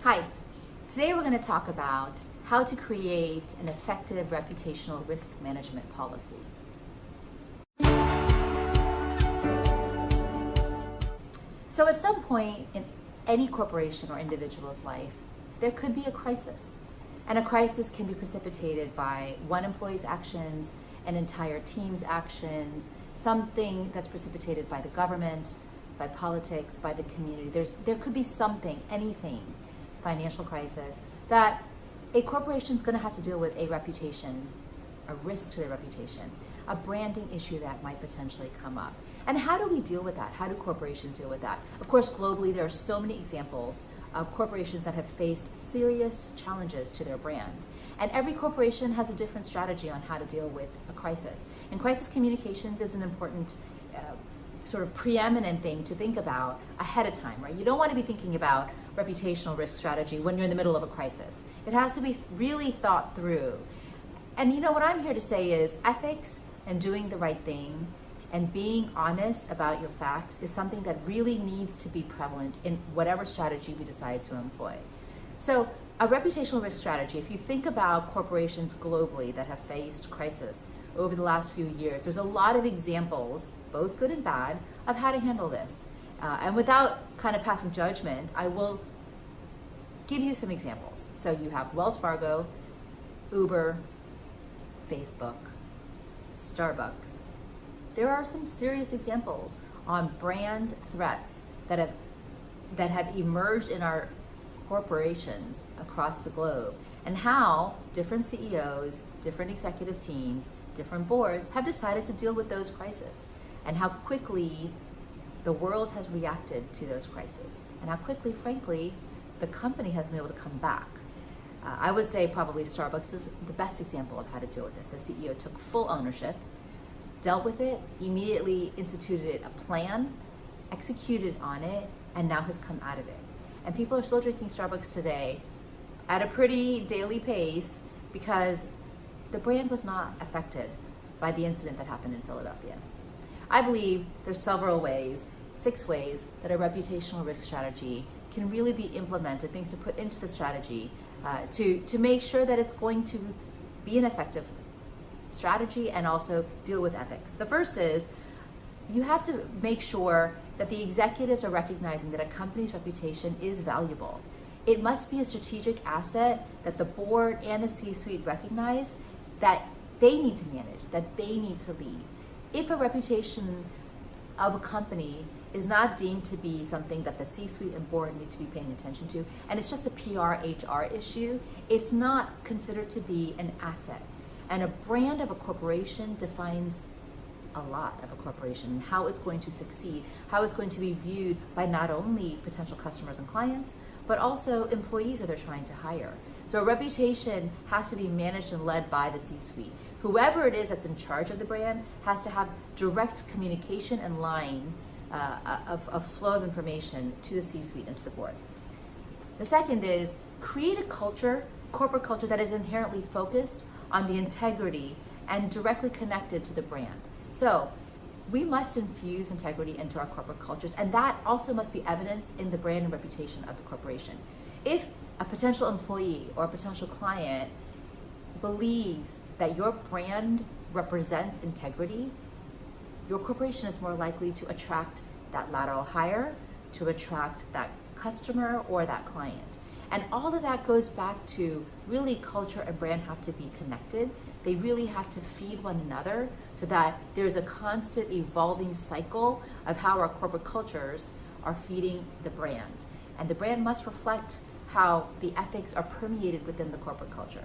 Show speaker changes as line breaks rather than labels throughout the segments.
Hi, today we're going to talk about how to create an effective reputational risk management policy. So at some point in any corporation or individual's life, there could be a crisis. And a crisis can be precipitated by one employee's actions, an entire team's actions, something that's precipitated by the government, by politics, by the community. There could be something, anything, financial crisis, that a corporation is going to have to deal with a reputation, a risk to their reputation, a branding issue that might potentially come up. And how do we deal with that? How do corporations deal with that? Of course, globally, there are so many examples of corporations that have faced serious challenges to their brand. And every corporation has a different strategy on how to deal with a crisis. And crisis communications is an important sort of preeminent thing to think about ahead of time, right? You don't want to be thinking about reputational risk strategy when you're in the middle of a crisis. It has to be really thought through. And you know what I'm here to say is ethics and doing the right thing and being honest about your facts is something that really needs to be prevalent in whatever strategy we decide to employ. So a reputational risk strategy, if you think about corporations globally that have faced crisis over the last few years, there's a lot of examples, both good and bad, of how to handle this. And without kind of passing judgment, I will give you some examples. So you have Wells Fargo, Uber, Facebook, Starbucks. There are some serious examples on brand threats that have emerged in our corporations across the globe, and how different CEOs, different executive teams, different boards have decided to deal with those crises, and how quickly the world has reacted to those crises, and how quickly, frankly, the company has been able to come back. I would say probably Starbucks is the best example of how to deal with this. The CEO took full ownership, dealt with it, immediately instituted a plan, executed on it, and now has come out of it. And people are still drinking Starbucks today at a pretty daily pace because the brand was not affected by the incident that happened in Philadelphia. I believe there's several ways, 6 ways, that a reputational risk strategy can really be implemented, things to put into the strategy to make sure that it's going to be an effective strategy and also deal with ethics. The first is you have to make sure that the executives are recognizing that a company's reputation is valuable. It must be a strategic asset that the board and the C-suite recognize that they need to manage, that they need to lead. If a reputation of a company is not deemed to be something that the C-suite and board need to be paying attention to, and it's just a PR, HR issue, it's not considered to be an asset. And a brand of a corporation defines a lot of a corporation and how it's going to succeed, how it's going to be viewed by not only potential customers and clients, but also employees that they're trying to hire. So a reputation has to be managed and led by the C-suite. Whoever it is that's in charge of the brand has to have direct communication and line of flow of information to the C-suite and to the board. The second is create a culture, corporate culture, that is inherently focused on the integrity and directly connected to the brand. So we must infuse integrity into our corporate cultures, and that also must be evidenced in the brand and reputation of the corporation. If a potential employee or a potential client believes that your brand represents integrity, your corporation is more likely to attract that lateral hire, to attract that customer or that client. And all of that goes back to really culture and brand have to be connected. They really have to feed one another so that there's a constant evolving cycle of how our corporate cultures are feeding the brand. And the brand must reflect how the ethics are permeated within the corporate culture.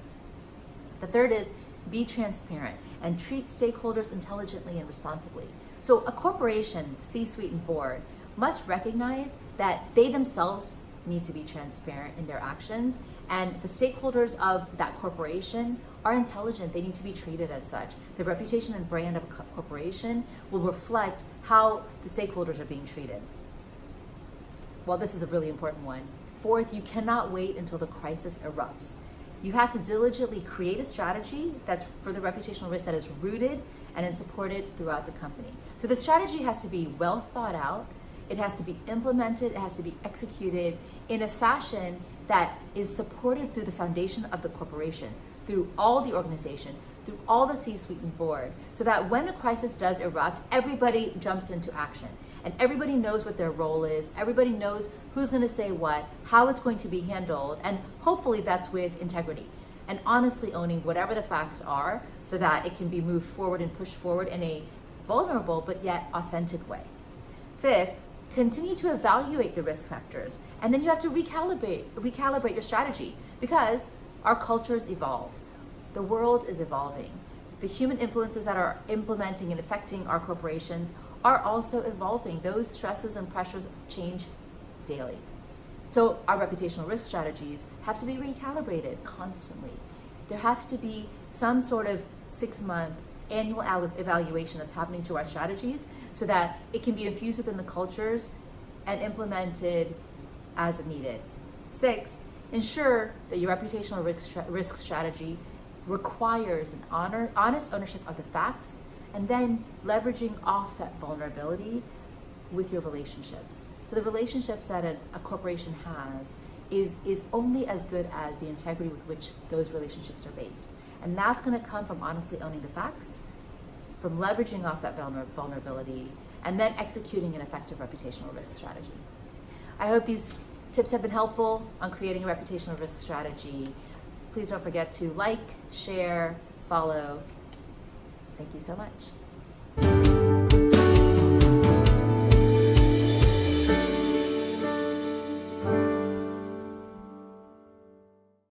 The third is be transparent and treat stakeholders intelligently and responsibly. So a corporation, C-suite and board, must recognize that they themselves need to be transparent in their actions, and the stakeholders of that corporation are intelligent. They need to be treated as such. The reputation and brand of a corporation will reflect how the stakeholders are being treated. Well, this is a really important one. Fourth, you cannot wait until the crisis erupts. You have to diligently create a strategy that's for the reputational risk that is rooted and is supported throughout the company. So the strategy has to be well thought out. It has to be implemented. It has to be executed in a fashion that is supported through the foundation of the corporation, through all the organization, through all the C-suite and board, so that when a crisis does erupt, everybody jumps into action and everybody knows what their role is, everybody knows who's going to say what, how it's going to be handled, and hopefully that's with integrity and honestly owning whatever the facts are so that it can be moved forward and pushed forward in a vulnerable but yet authentic way. Fifth, continue to evaluate the risk factors, and then you have to recalibrate your strategy, because our cultures evolve. The world is evolving. The human influences that are implementing and affecting our corporations are also evolving. Those stresses and pressures change daily. So our reputational risk strategies have to be recalibrated constantly. There has to be some sort of 6-month annual evaluation that's happening to our strategies so that it can be infused within the cultures and implemented as needed. 6, ensure that your reputational risk strategy requires an honest ownership of the facts, and then leveraging off that vulnerability with your relationships. So the relationships that a corporation has is only as good as the integrity with which those relationships are based. And that's going to come from honestly owning the facts, from leveraging off that vulnerability, and then executing an effective reputational risk strategy. I hope these tips have been helpful on creating a reputational risk strategy. Please don't forget to like, share, follow. Thank you so much.